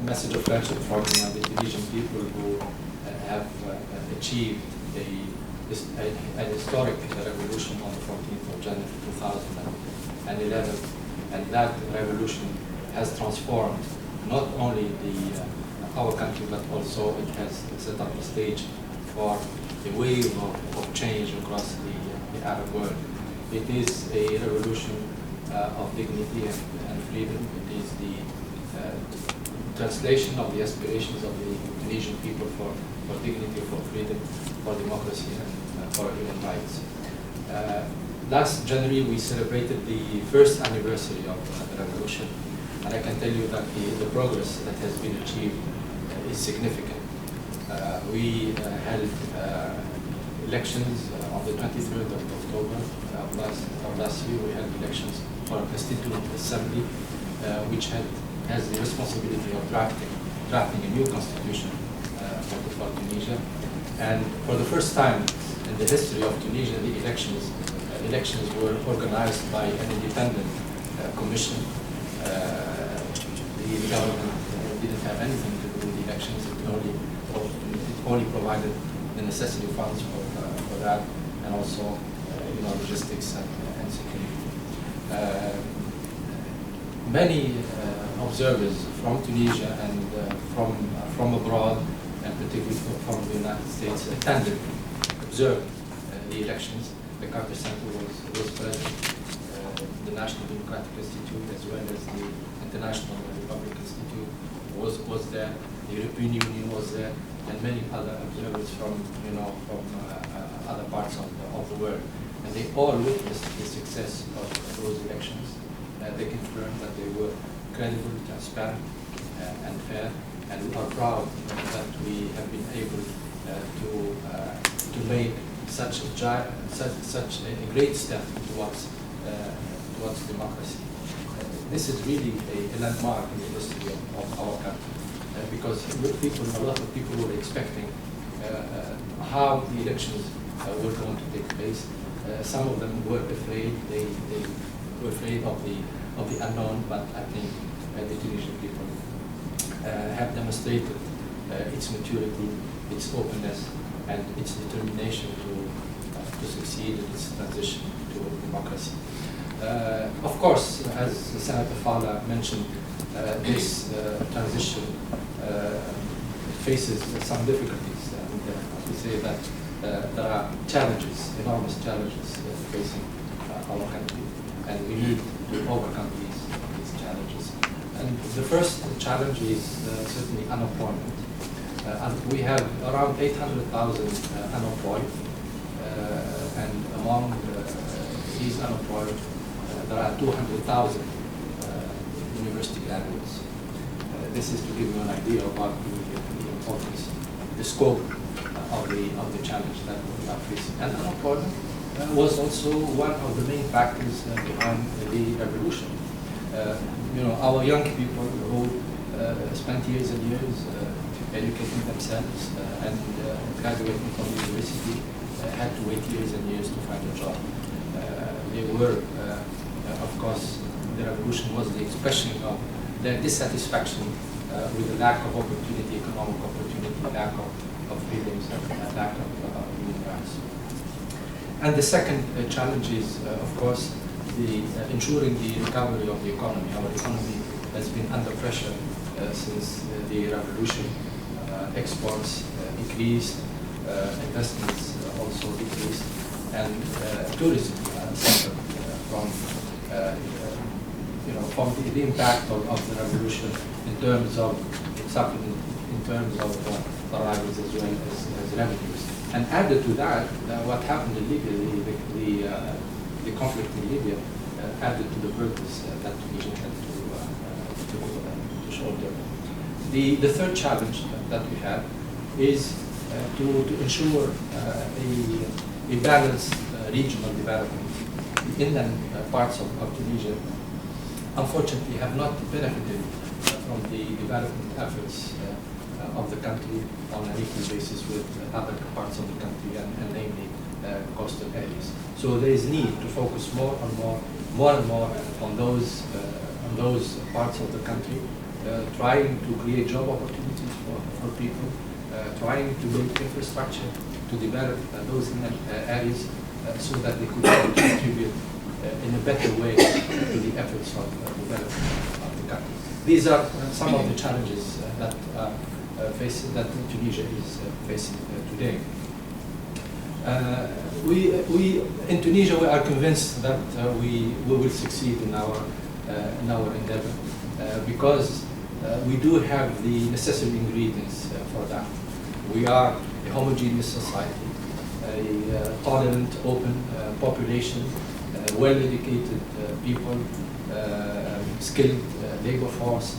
message of friendship from the Tunisian people who have achieved an historic revolution on the 14th of January 2011, and that revolution has transformed not only our country, but also it has set up the stage for a wave of change across the Arab world. It is a revolution of dignity and freedom. It is the translation of the aspirations of the Tunisian people for dignity, for freedom, for democracy, and for human rights. Last January, we celebrated the first anniversary of the revolution, and I can tell you that the progress that has been achieved is significant. We held elections on the 23rd of October of last year. We held elections for a constituent assembly, which has the responsibility of drafting a new constitution for Tunisia. And for the first time in the history of Tunisia, the elections were organized by an independent commission. The government didn't have anything to do with the elections. It only provided the necessary funds for that, and also logistics and security. Many observers from Tunisia and from abroad, and particularly from the United States, observed the elections. The Carter Center was present, the National Democratic Institute, as well as the International Republic Institute was there. The European Union was there, and many other observers from other parts of the world. And they all witnessed the success of those elections. They confirmed that they were credible, transparent, and fair. And we are proud that we have been able to make such a great step towards democracy. This is really a landmark in the history of our country, because a lot of people were expecting how the elections were going to take place. Some of them were afraid. They were afraid of the unknown, but I think the Tunisian people have demonstrated its maturity, its openness, and its determination to succeed in its transition to democracy. Of course, as Senator Fala mentioned, this transition faces some difficulties. And we say that there are challenges, enormous challenges facing our country, and we need to overcome these challenges. And the first challenge is certainly unemployment. And we have around 800,000 unemployed, and among these unemployed, there are 200,000 university graduates. This is to give you an idea about the importance, the scope of the challenge that we are facing. And unemployment was also one of the main factors behind the revolution. Our young people who spent years and years educating themselves and graduating from university had to wait years and years to find a job. They were, of course, the revolution was the expression of their dissatisfaction with the lack of opportunity, economic opportunity, lack of freedoms, and lack of human rights. And the second challenge is, of course, ensuring the recovery of the economy. Our economy has been under pressure since the revolution. Exports increased, investments also decreased, and tourism suffered from the impact of the revolution in terms of arrivals as well as revenues. And added to that, what happened in Libya, the conflict in Libya, added to the burdens that Tunisia had to shoulder. The third challenge that we have is to ensure a balanced regional development. The inland parts of Tunisia, unfortunately, have not benefited from the development efforts of the country on an equal basis with other parts of the country, and namely coastal areas. So there is need to focus more and more on those parts of the country trying to create job opportunities for people, trying to build infrastructure to develop those areas so that they could contribute in a better way to the efforts of development of the country. These are some of the challenges that Tunisia is facing today. In Tunisia, we are convinced that we will succeed in our endeavor because we do have the necessary ingredients for that. We are a homogeneous society, a tolerant, open population, well-educated people, skilled labor force.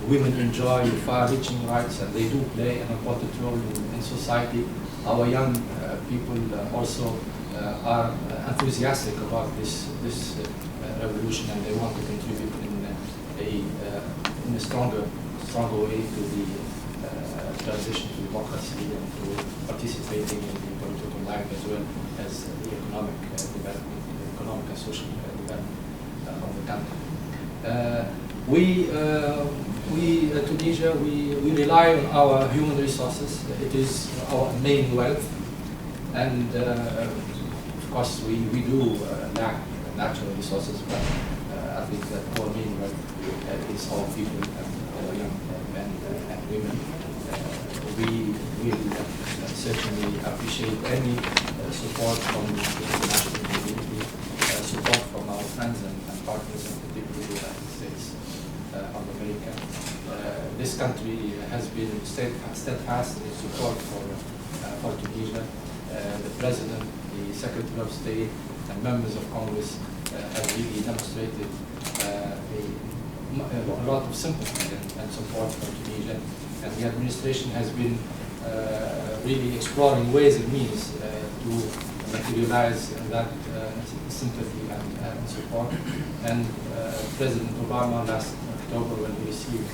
Women enjoy far-reaching rights, and they do play an important role in society. Our young people also are enthusiastic about this revolution, and they want to contribute in a stronger way to the transition to democracy and to participating in the political life as well as the economic development, economic and social development of the country. Tunisia, we rely on our human resources. It is our main wealth, and of course we do lack natural resources, but I think that our main wealth is our people and young men and women. We will certainly appreciate any support from the international community, support from our friends and partners, and particularly the United States of America. This country has been steadfast in its support for Tunisia. The President, the Secretary of State, and members of Congress have really demonstrated a lot of sympathy and support for Tunisia. And the administration has been really exploring ways and means to materialize that sympathy and support. And President Obama last October, when he received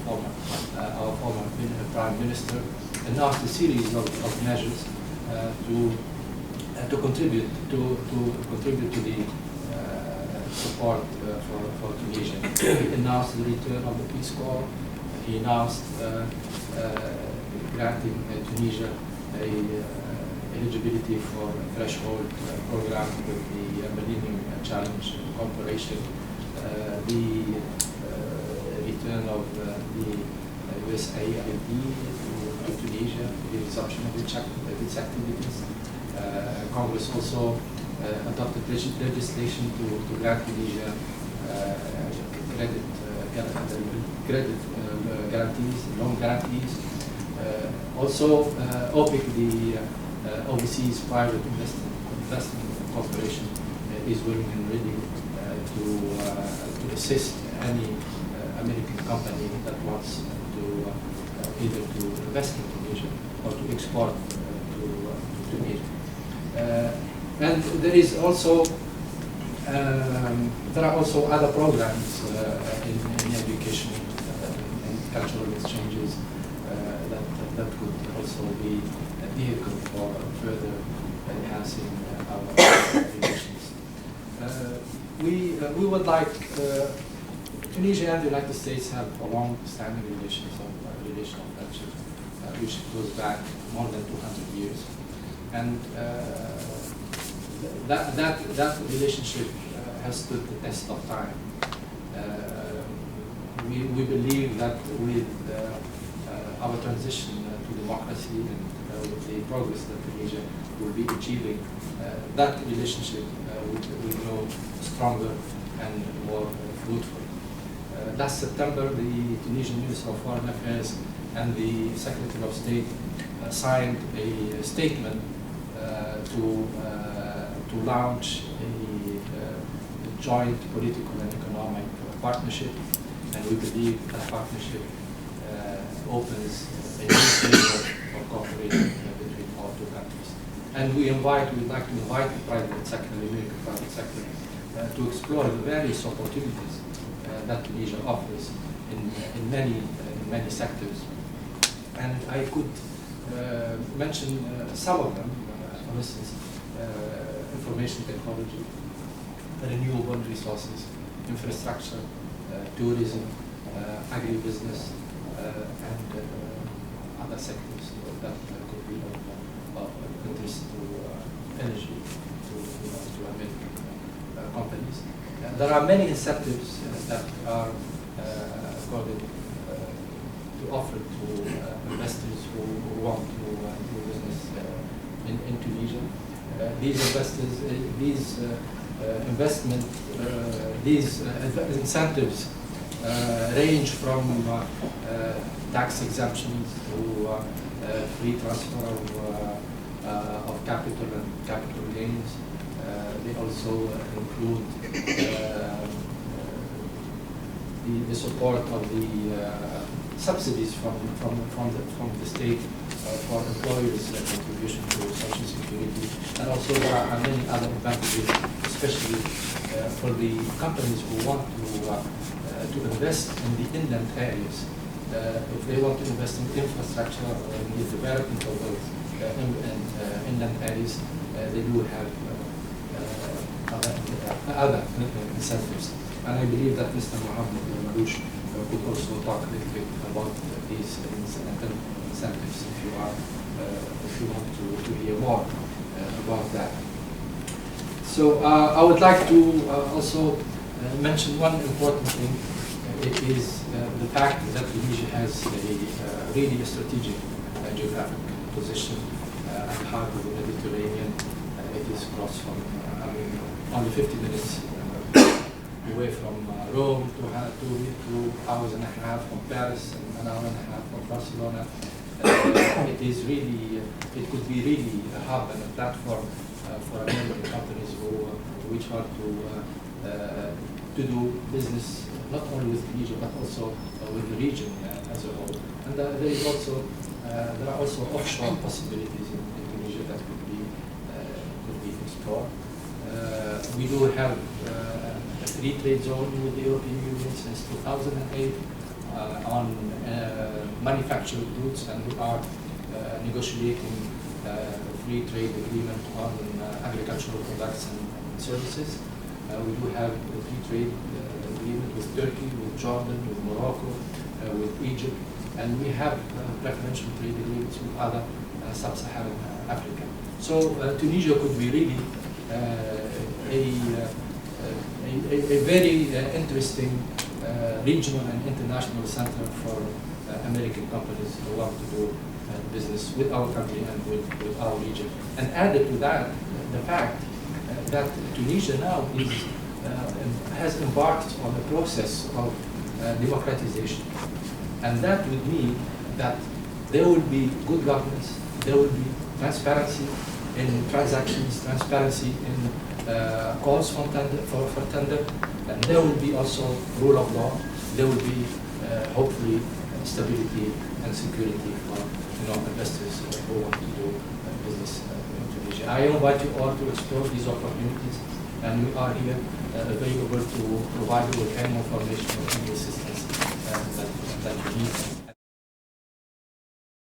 our former Prime Minister, announced a series of measures to contribute to the support for Tunisia. He announced the return of the Peace Corps. He announced granting Tunisia eligibility for a threshold program with the Millennium Challenge Corporation, the return of the USAID to Tunisia, the resumption of its activities. Congress also adopted legislation to grant Tunisia credit guarantees, loan guarantees. Also, OPIC, the Overseas Private Investment Corporation, is willing and ready to assist any American company that wants to either to invest in Tunisia or to export to Tunisia. And there is also there are also other programs in education and cultural exchanges that could also be a vehicle for further enhancing our relations. We would like Tunisia and the United States have a long-standing relation of friendship, which goes back more than 200 years, and that relationship has stood the test of time. We believe that with our transition to democracy and with the progress that Tunisia will be achieving, that relationship will grow stronger and more fruitful. Last September, the Tunisian Minister of Foreign Affairs and the Secretary of State signed a statement to launch a joint political and economic partnership, and we believe that partnership opens a new field of cooperation between our two countries. And we'd like to invite the private sector, the American private sector, to explore the various opportunities that Tunisia offers in many sectors. And I could mention some of them, for instance, information technology, renewable resources, infrastructure, tourism, agribusiness, and other sectors that could be of interest to energy, to American companies. There are many incentives that are accorded to offer to investors who want to do business in Tunisia. These investors, these incentives range from tax exemptions to free transfer of capital and capital gains. They also include the support of the subsidies from the state for employers' contribution to Social Security, and also there are many other advantages, especially for the companies who want to invest in the inland areas. If they want to invest in infrastructure or in the development of those inland areas, they do have other incentives. And I believe that Mr. Mohamed Malouch could also talk a little bit about these incentives if you want to hear more about that. So I would like to also mention one important thing. It is the fact that Tunisia has a really strategic geographic position at the heart of the Mediterranean. It is across from, only 50 minutes away from Rome, 2 hours and a half from Paris, and an hour and a half from Barcelona. It is really, it could be really a hub and a platform for American companies which are to do business not only with Tunisia but also with the region as a whole. And there are also offshore possibilities in Tunisia that could be explored. We do have a free trade zone with the European Union since 2008 on manufactured goods, and we are negotiating a free trade agreement on agricultural products and services. We do have a free trade agreement with Turkey, with Jordan, with Morocco, with Egypt, and we have preferential trade agreements with other sub-Saharan Africa. So Tunisia could be really a very interesting regional and international center for American companies who want to do business with our country and with our region. And added to that, the fact that Tunisia now has embarked on a process of democratization. And that would mean that there will be good governance, there will be transparency in transactions, transparency in calls for tender, and there will be also rule of law. There will be hopefully stability and security for investors who want to do business in Tunisia. I invite you all to explore these opportunities, and we are here available to provide you with any information or any assistance that you need.